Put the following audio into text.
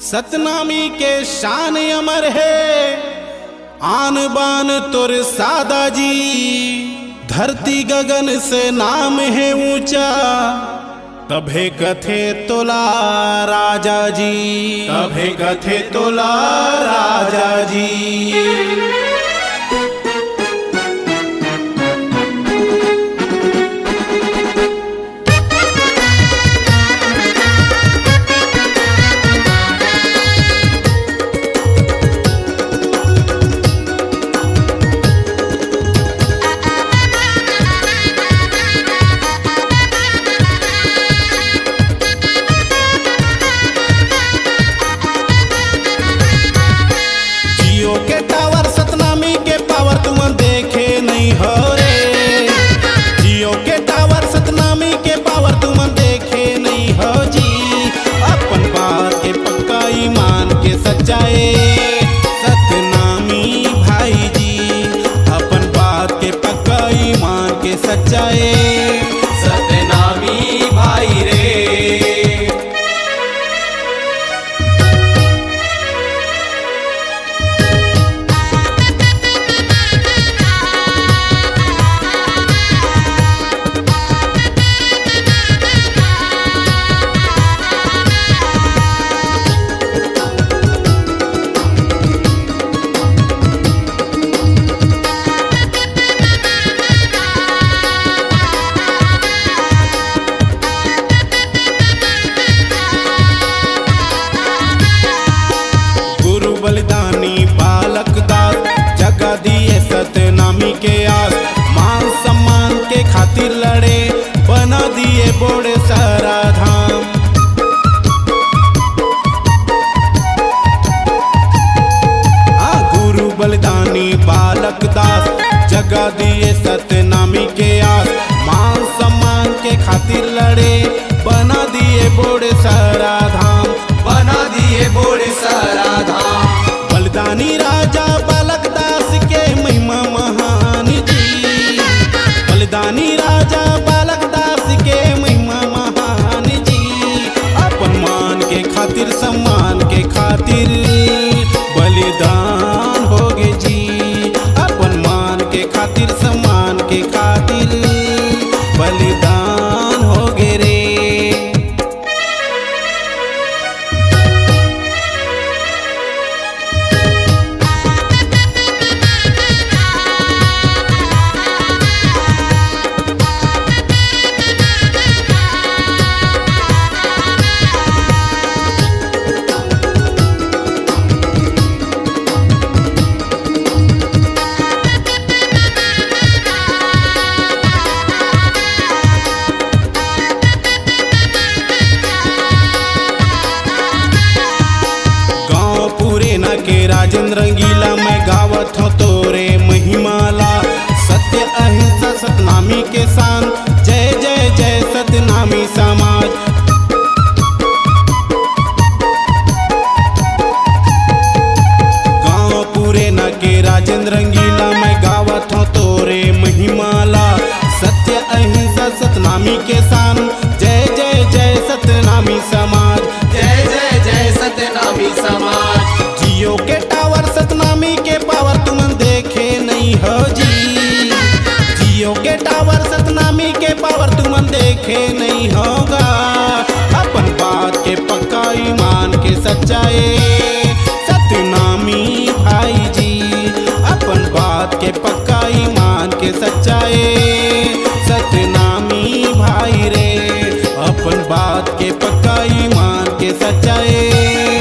सतनामी के शान अमर है, आन बान तुर सादा जी। धरती गगन से नाम है ऊंचा, तभे कथे तोला राजा जी, तभे कथे तोला राजा जी। के टावर सतनामी के पावर तुम देखे नहीं हो रे। जियो के टावर सतनामी के पावर तुम देखे नहीं हो जी। अपन बात के पक्का ईमान के सच्चाए सतनामी भाई जी। अपन बात के पक्का ईमान के सच्चाए सतनामी भाई रे। बलिदानी बालक दास जगा दिए सतनामी के आस। मान सम्मान के खातिर लड़े, बना दिए बोड़े सारा धाम। गुरु बलिदानी बालक दास जगा दिए सतनामी के आस। मान सम्मान के खातिर लड़े, बना दिए बोड़े सारा धाम, बना दिए बोड़े सारा धाम। बलिदानी राजा बालक दास के महिमा महान जी। बलिदानी राजा बालक दास के महिमा महान जी। अपन मान के खातिर सम्मान के खातिर बलिदान होगे जी। अपन मान के खातिर सम्मान के खातिर बलिदान होगे रे। के राजेंद्र रंगीला मैं गावत हूँ तोरे महिमाला। सत्य अहिंसा सतनामी के शान, जय जय जय सतनामी समाज। गाँव पूरे न के राजेंद्र रंगीला मैं गावत हूँ तोरे महिमाला। सत्य अहिंसा सतनामी के शान, जय जय जय सतनामी समाज, जय जय जय सतनामी समाज। जियो के टावर सतनामी के पावर तुम देखे नहीं हो जी। जियो के टावर सतनामी के पावर तुम देखे नहीं होगा। अपन बात के पक्का ईमान के सच्चाए सतनामी भाई जी। अपन बात के पक्का ईमान के सच्चाए सतनामी भाई रे। अपन बात के पक्का ईमान के सच्चाए